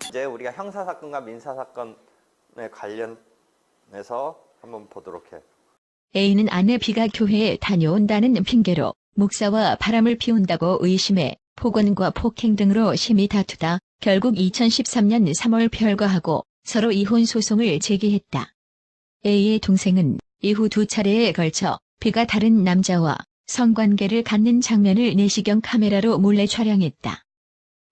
이제 우리가 형사사건과 민사사건에 관련해서 한번 보도록 해요. A는 아내 B가 교회에 다녀온다는 핑계로 목사와 바람을 피운다고 의심해 폭언과 폭행 등으로 심히 다투다 결국 2013년 3월 별거하고 서로 이혼 소송을 제기했다. A의 동생은 이후 2차례에 걸쳐 B가 다른 남자와 성관계를 갖는 장면을 내시경 카메라로 몰래 촬영했다.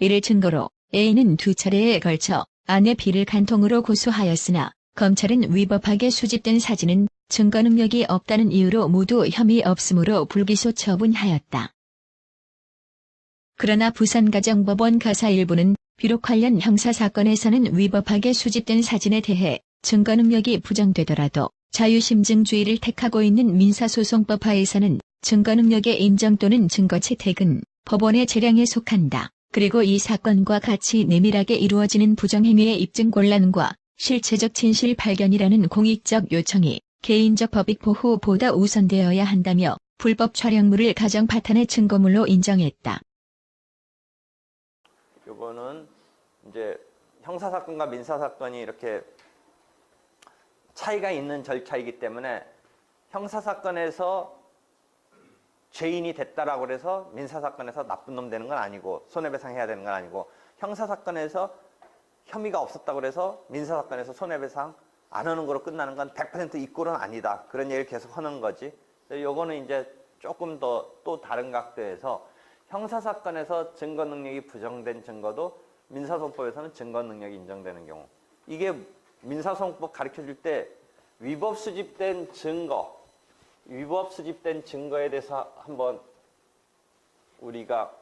이를 증거로 A는 2차례에 걸쳐 아내 B를 간통으로 고소하였으나 검찰은 위법하게 수집된 사진은 증거 능력이 없다는 이유로 모두 혐의 없음으로 불기소 처분하였다. 그러나 부산가정법원 가사 일부는 비록 관련 형사사건에서는 위법하게 수집된 사진에 대해 증거 능력이 부정되더라도 자유심증주의를 택하고 있는 민사소송법 하에서는 증거 능력의 인정 또는 증거 채택은 법원의 재량에 속한다. 그리고 이 사건과 같이 내밀하게 이루어지는 부정행위의 입증 곤란과 실체적 진실 발견이라는 공익적 요청이 개인적 법익 보호보다 우선되어야 한다며 불법 촬영물을 가정 파탄의 증거물로 인정했다. 요거는 이제 형사사건과 민사사건이 이렇게 차이가 있는 절차이기 때문에 형사사건에서 죄인이 됐다라고 해서 민사사건에서 나쁜 놈 되는 건 아니고 손해배상 해야 되는 건 아니고 형사사건에서 혐의가 없었다고 해서 민사사건에서 손해배상 안 하는 거로 끝나는 건 100% 이꼴은 아니다. 그런 얘기를 계속 하는 거지. 요거는 이제 조금 더 또 다른 각도에서 형사사건에서 증거 능력이 부정된 증거도 민사소송법에서는 증거 능력이 인정되는 경우. 이게 민사소송법 가르쳐줄 때 위법 수집된 증거에 대해서 한번 우리가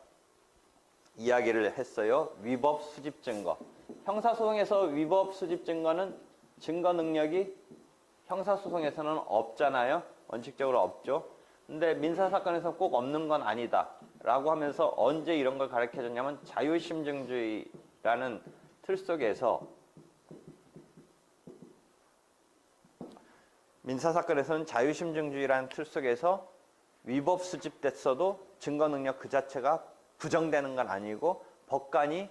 이야기를 했어요. 위법 수집 증거. 형사소송에서 위법 수집 증거는 증거 능력이 형사소송에서는 없잖아요. 원칙적으로 없죠. 근데 민사사건에서 꼭 없는 건 아니다. 라고 하면서 언제 이런 걸 가르쳐줬냐면 자유심증주의라는 틀 속에서 민사사건에서는 자유심증주의라는 틀 속에서 위법 수집됐어도 증거 능력 그 자체가 부정되는 건 아니고 법관이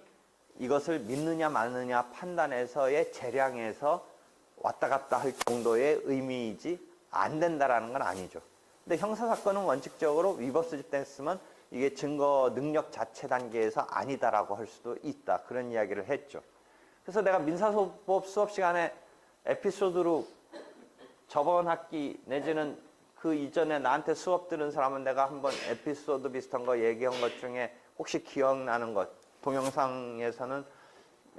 이것을 믿느냐 마느냐 판단해서의 재량에서 왔다 갔다 할 정도의 의미이지 안 된다라는 건 아니죠. 근데 형사사건은 원칙적으로 위법 수집됐으면 이게 증거 능력 자체 단계에서 아니다라고 할 수도 있다. 그런 이야기를 했죠. 그래서 내가 민사소법 수업 시간에 에피소드로 저번 학기 내지는 그 이전에 나한테 수업 들은 사람은 내가 한번 에피소드 비슷한 거 얘기한 것 중에 혹시 기억나는 것, 동영상에서는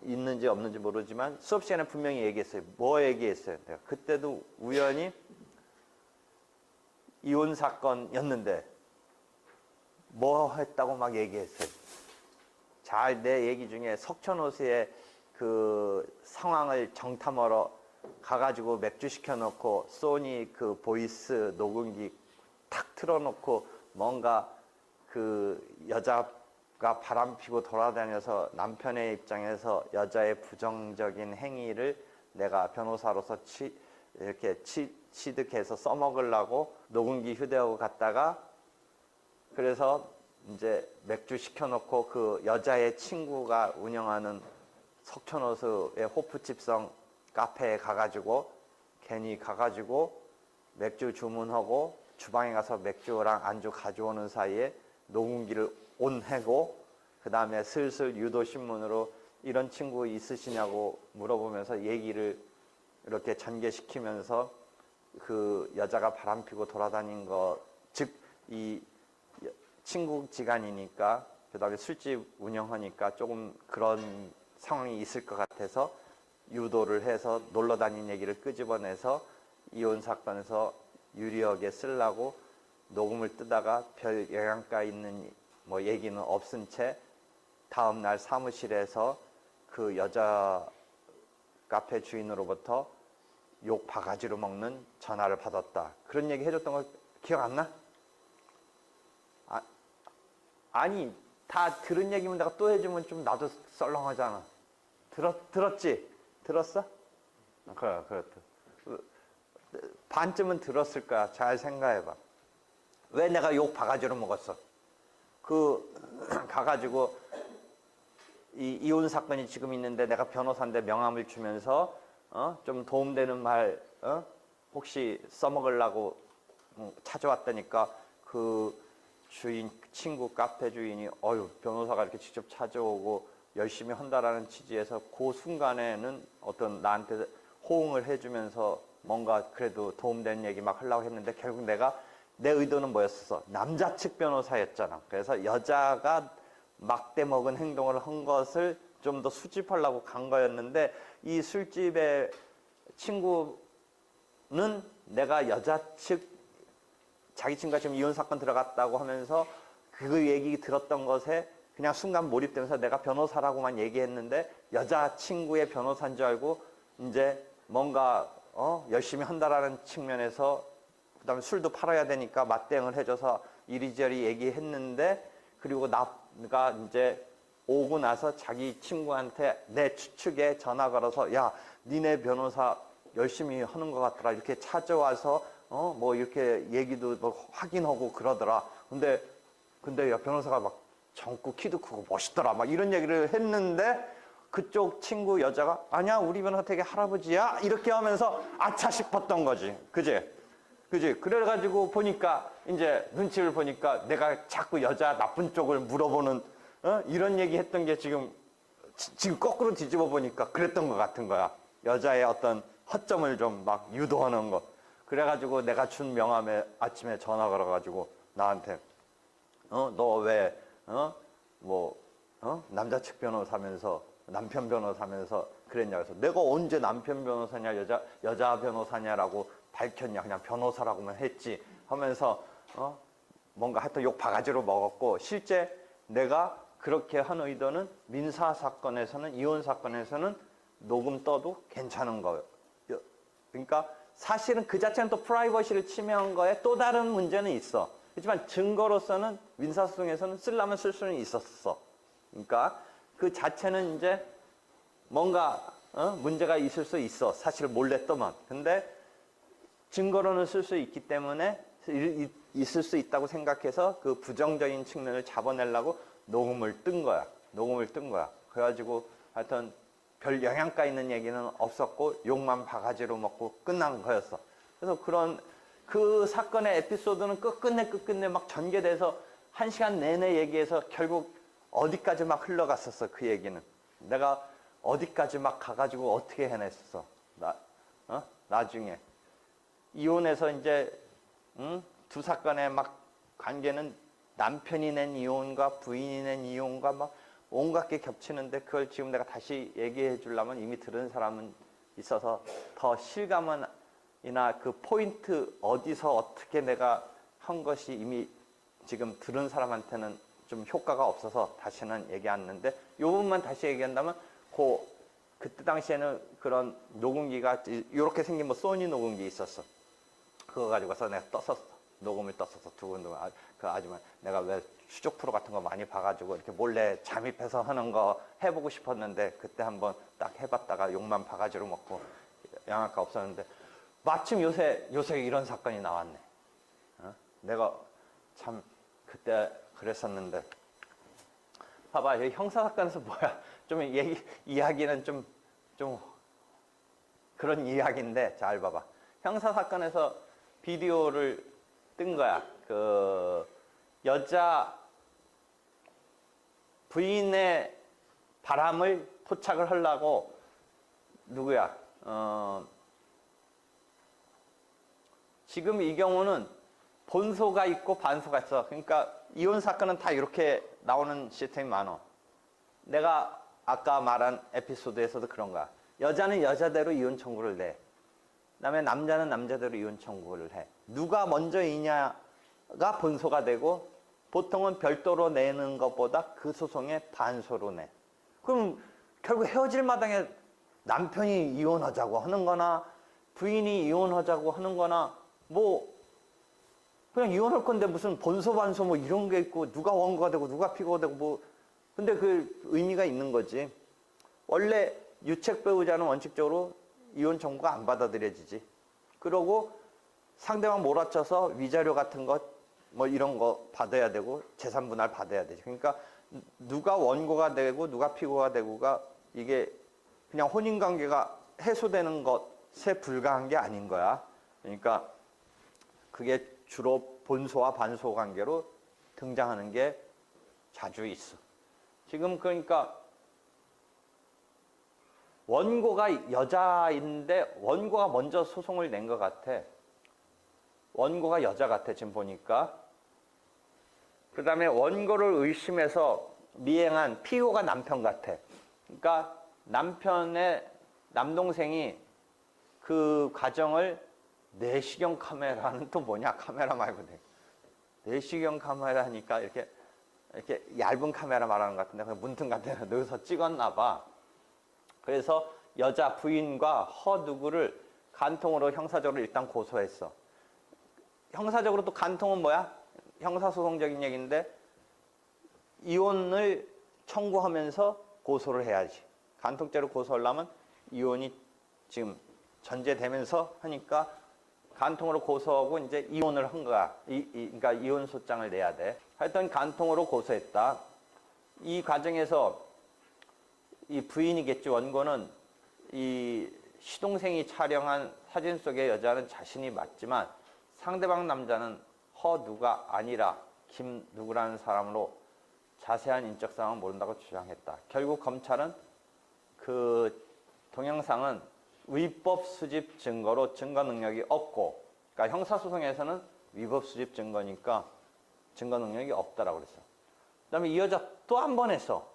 있는지 없는지 모르지만 수업 시간에 분명히 얘기했어요. 뭐 얘기했어요? 내가 그때도 우연히 이혼 사건이었는데 뭐 했다고 막 얘기했어요. 잘 내 얘기 중에 석촌호수의 그 상황을 정탐하러 가가지고 맥주 시켜놓고 소니 그 보이스 녹음기 탁 틀어놓고 뭔가 그 여자가 바람피고 돌아다녀서 남편의 입장에서 여자의 부정적인 행위를 내가 변호사로서 이렇게 취득해서 써먹으려고 녹음기 휴대하고 갔다가 그래서 이제 맥주 시켜놓고 그 여자의 친구가 운영하는 석촌호수의 호프집성 카페에 가가지고 괜히 가가지고 맥주 주문하고 주방에 가서 맥주랑 안주 가져오는 사이에 녹음기를 온해고 그 다음에 슬슬 유도신문으로 이런 친구 있으시냐고 물어보면서 얘기를 이렇게 전개시키면서 그 여자가 바람피고 돌아다닌 거, 즉 이 친구지간이니까 그 다음에 술집 운영하니까 조금 그런 상황이 있을 것 같아서 유도를 해서 놀러 다닌 얘기를 끄집어내서 이혼 사건에서 유리하게 쓰려고 녹음을 뜨다가 별 영향가 있는 뭐 얘기는 없은 채 다음날 사무실에서 그 여자 카페 주인으로부터 욕 바가지로 먹는 전화를 받았다. 그런 얘기 해줬던 거 기억 안 나? 아니 다 들은 얘기면 내가 또 해주면 좀 나도 썰렁하잖아. 들었지? 들었어? 그래. 반쯤은 들었을 거야. 잘 생각해봐. 왜 내가 욕 바가지로 먹었어? 가가지고 이혼 사건이 지금 있는데 내가 변호사인데 명함을 주면서 좀 도움되는 말 혹시 써먹으려고 찾아왔다니까 그 주인 친구 카페 주인이 변호사가 이렇게 직접 찾아오고 열심히 한다라는 취지에서 그 순간에는 어떤 나한테 호응을 해주면서 뭔가 그래도 도움되는 얘기 막 하려고 했는데 결국 내 의도는 뭐였어? 남자 측 변호사였잖아. 그래서 여자가 막대 먹은 행동을 한 것을 좀 더 수집하려고 간 거였는데 이 술집의 친구는 내가 여자 측 자기 친구가 지금 이혼 사건 들어갔다고 하면서 그 얘기 들었던 것에 그냥 순간 몰입되면서 내가 변호사라고만 얘기했는데 여자 친구의 변호사인 줄 알고 이제 뭔가 열심히 한다라는 측면에서 그다음에 술도 팔아야 되니까 맞대응을 해줘서 이리저리 얘기했는데 그리고 나가 이제 오고 나서 자기 친구한테 내 추측에 전화 걸어서 야 니네 변호사 열심히 하는 것 같더라 이렇게 찾아와서 뭐 이렇게 얘기도 뭐 확인하고 그러더라. 근데 야 변호사가 막 젊고 키도 크고 멋있더라 막 이런 얘기를 했는데 그쪽 친구 여자가 아니야 우리 변호사 되게 할아버지야 이렇게 하면서 아차 싶었던 거지. 그지? 그래가지고 보니까 이제 눈치를 보니까 내가 자꾸 여자 나쁜 쪽을 물어보는 이런 얘기 했던 게 지금 거꾸로 뒤집어 보니까 그랬던 것 같은 거야. 여자의 어떤 허점을 좀 막 유도하는 거. 그래가지고 내가 준 명함에 아침에 전화 걸어가지고 나한테 너 왜 남자 측 변호사면서 남편 변호사면서 그랬냐 그래서 내가 언제 남편 변호사냐 여자 변호사냐라고 밝혔냐 그냥 변호사라고만 했지 하면서 뭔가 하여튼 욕 바가지로 먹었고 실제 내가 그렇게 한 의도는 민사 사건에서는 이혼 사건에서는 녹음 떠도 괜찮은 거예요. 그러니까 사실은 그 자체는 또 프라이버시를 침해한 거에 또 다른 문제는 있어. 하지만 증거로서는 민사소송에서는 쓰려면 쓸 수는 있었어. 그러니까 그 자체는 이제 뭔가 문제가 있을 수 있어. 사실 몰래 떠만. 근데 증거로는 쓸 수 있기 때문에 있을 수 있다고 생각해서 그 부정적인 측면을 잡아내려고 녹음을 뜬 거야. 그래가지고 하여튼 별 영향가 있는 얘기는 없었고 욕만 바가지로 먹고 끝난 거였어. 그래서 그 사건의 에피소드는 끝끝내 막 전개돼서 1시간 내내 얘기해서 결국 어디까지 막 흘러갔었어. 그 얘기는 내가 어디까지 막 가가지고 어떻게 해냈었어. 나중에 이혼해서 이제 두 사건의 막 관계는 남편이 낸 이혼과 부인이 낸 이혼과 막 온갖 게 겹치는데 그걸 지금 내가 다시 얘기해 주려면 이미 들은 사람은 있어서 더 실감이나 그 포인트 어디서 어떻게 내가 한 것이 이미 지금 들은 사람한테는 좀 효과가 없어서 다시는 얘기 안 하는데 이 부분만 다시 얘기한다면 그때 당시에는 그런 녹음기가 이렇게 생긴 뭐 소니 녹음기 있었어. 그거 가지고서 내가 녹음을 떴었어. 두근두근. 그 아줌마 내가 왜 수족 프로 같은 거 많이 봐가지고 이렇게 몰래 잠입해서 하는 거 해보고 싶었는데 그때 한번 딱 해봤다가 욕만 바가지로 먹고 영향가 없었는데 마침 요새 이런 사건이 나왔네. 내가 참 그때 그랬었는데 봐봐 여기 형사사건에서 뭐야 좀 이야기는 좀 그런 이야기인데 잘 봐봐. 형사사건에서 비디오를 뜬 거야. 그 여자 부인의 바람을 포착을 하려고 누구야? 지금 이 경우는 본소가 있고 반소가 있어. 그러니까 이혼 사건은 다 이렇게 나오는 시스템이 많아. 내가 아까 말한 에피소드에서도 그런 거야. 여자는 여자대로 이혼 청구를 내. 그다음에 남자는 남자대로 이혼 청구를 해. 누가 먼저이냐가 본소가 되고 보통은 별도로 내는 것보다 그 소송에 반소로 내. 그럼 결국 헤어질 마당에 남편이 이혼하자고 하는 거나 부인이 이혼하자고 하는 거나 뭐 그냥 이혼할 건데 무슨 본소 반소 뭐 이런 게 있고 누가 원고가 되고 누가 피고가 되고 뭐 근데 그 의미가 있는 거지. 원래 유책 배우자는 원칙적으로 이혼 청구가 안 받아들여지지. 그러고 상대방 몰아쳐서 위자료 같은 거 뭐 이런 거 받아야 되고 재산 분할 받아야 되죠. 그러니까 누가 원고가 되고 누가 피고가 되고가 이게 그냥 혼인 관계가 해소되는 것에 불과한 게 아닌 거야. 그러니까 그게 주로 본소와 반소 관계로 등장하는 게 자주 있어. 지금 그러니까 원고가 여자인데 원고가 먼저 소송을 낸 것 같아. 원고가 여자 같아 지금 보니까. 그 다음에 원고를 의심해서 미행한 피고가 남편 같아. 그러니까 남편의 남동생이 그 과정을 내시경 카메라는 또 뭐냐? 카메라 말고 내시경 카메라니까 이렇게 얇은 카메라 말하는 것 같은데 문틈 같은 데 넣어서 찍었나 봐. 그래서 여자 부인과 허 누구를 간통으로 형사적으로 일단 고소했어. 형사적으로 또 간통은 뭐야? 형사소송적인 얘기인데 이혼을 청구하면서 고소를 해야지. 간통죄로 고소하려면 이혼이 지금 전제되면서 하니까 간통으로 고소하고 이제 이혼을 한 거야. 그러니까 이혼 소장을 내야 돼. 하여튼 간통으로 고소했다. 이 과정에서 이 부인이겠지. 원고는 이 시동생이 촬영한 사진 속의 여자는 자신이 맞지만 상대방 남자는 허 누가 아니라 김 누구라는 사람으로 자세한 인적 사항은 모른다고 주장했다. 결국 검찰은 그 동영상은 위법 수집 증거로 증거 능력이 없고, 그러니까 형사소송에서는 위법 수집 증거니까 증거 능력이 없다라고 그랬어. 그다음에 이 여자 또 한 번 했어.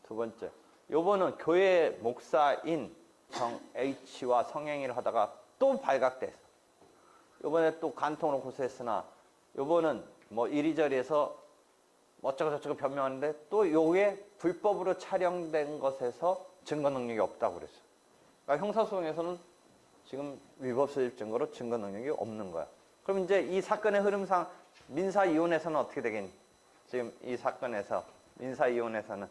두 번째. 요번은 교회 목사인 정 H와 성행위를 하다가 또 발각됐어. 요번에 또 간통으로 고소했으나 요번은 뭐 이리저리해서 어쩌고저쩌고 변명하는데 또 요게 불법으로 촬영된 것에서 증거 능력이 없다고 그랬어. 그러니까 형사소송에서는 지금 위법 수집 증거로 증거 능력이 없는 거야. 그럼 이제 이 사건의 흐름상 민사 이혼에서는 어떻게 되겠니? 지금 이 사건에서 민사 이혼에서는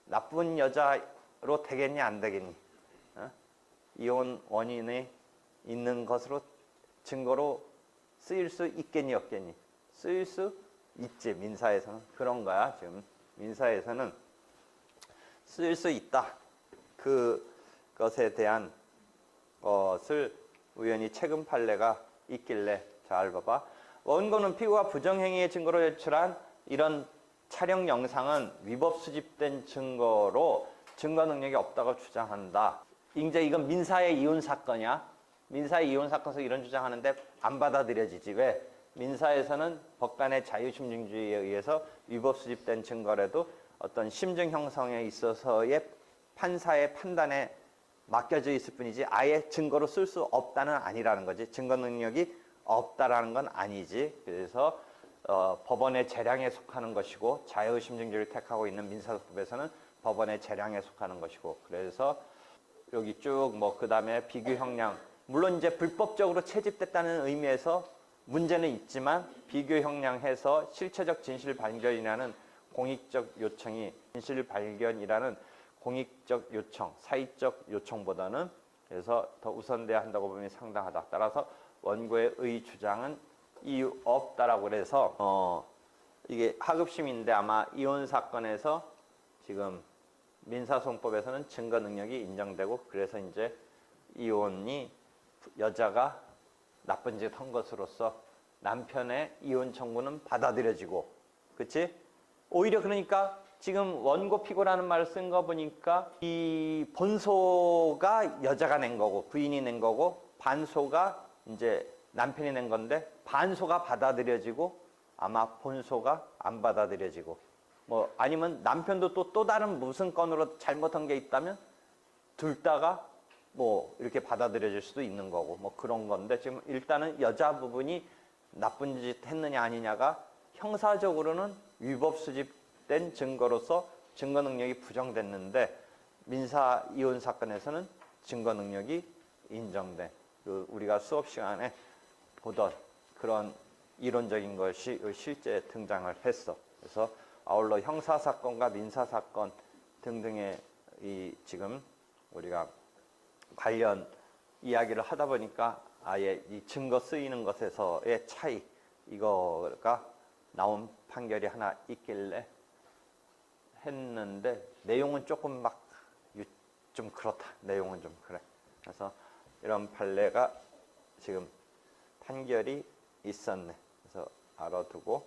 나쁜 여자로 되겠니 안 되겠니? 이혼 원인이 있는 것으로 증거로 쓰일 수 있겠니 없겠니? 쓰일 수 있지. 민사에서는 그런 거야. 지금 민사에서는 쓰일 수 있다. 그것에 대한 것을 우연히 최근 판례가 있길래 잘 봐봐. 원고는 피고가 부정행위의 증거로 제출한 이런 촬영 영상은 위법 수집된 증거로 증거 능력이 없다고 주장한다. 이제 이건 민사의 이혼 사건이야. 민사의 이혼 사건에서 이런 주장하는데 안 받아들여지지. 왜? 민사에서는 법관의 자유심증주의에 의해서 위법 수집된 증거라도 어떤 심증 형성에 있어서의 판사의 판단에 맡겨져 있을 뿐이지 아예 증거로 쓸 수 없다는 아니라는 거지. 증거 능력이 없다라는 건 아니지. 그래서 법원의 재량에 속하는 것이고 자유심증주의를 택하고 있는 민사소법에서는 법원의 재량에 속하는 것이고, 그래서 여기 쭉 뭐 그 다음에 비교 형량, 물론 이제 불법적으로 채집됐다는 의미에서 문제는 있지만 비교 형량해서 실체적 진실 발견이라는 공익적 요청이 진실 발견이라는 공익적 요청, 사익적 요청보다는 그래서 더 우선돼야 한다고 보면 상당하다. 따라서 원고의 의 주장은 이유 없다라고 그래서 이게 하급심인데 아마 이혼 사건에서 지금 민사소송법에서는 증거 능력이 인정되고 그래서 이제 이혼이 여자가 나쁜 짓 한 것으로서 남편의 이혼 청구는 받아들여지고, 그치? 오히려 그러니까 지금 원고 피고라는 말을 쓴 거 보니까 이 본소가 여자가 낸 거고 부인이 낸 거고 반소가 이제 남편이 낸 건데 반소가 받아들여지고 아마 본소가 안 받아들여지고, 뭐 아니면 남편도 또 다른 무슨 건으로 잘못한 게 있다면 둘 다가 뭐 이렇게 받아들여질 수도 있는 거고 뭐 그런 건데, 지금 일단은 여자 부분이 나쁜 짓 했느냐 아니냐가 형사적으로는 위법 수집된 증거로서 증거 능력이 부정됐는데 민사 이혼 사건에서는 증거 능력이 인정돼. 우리가 수업 시간에 보던 그런 이론적인 것이 실제 등장을 했어. 그래서 아울러 형사 사건과 민사 사건 등등의 이 지금 우리가 관련 이야기를 하다 보니까 아예 이 증거 쓰이는 것에서의 차이, 이거가 나온 판결이 하나 있길래 했는데 내용은 조금 막 좀 그렇다. 내용은 좀 그래. 그래서 이런 판례가 지금 판결이 있었네. 그래서 알아두고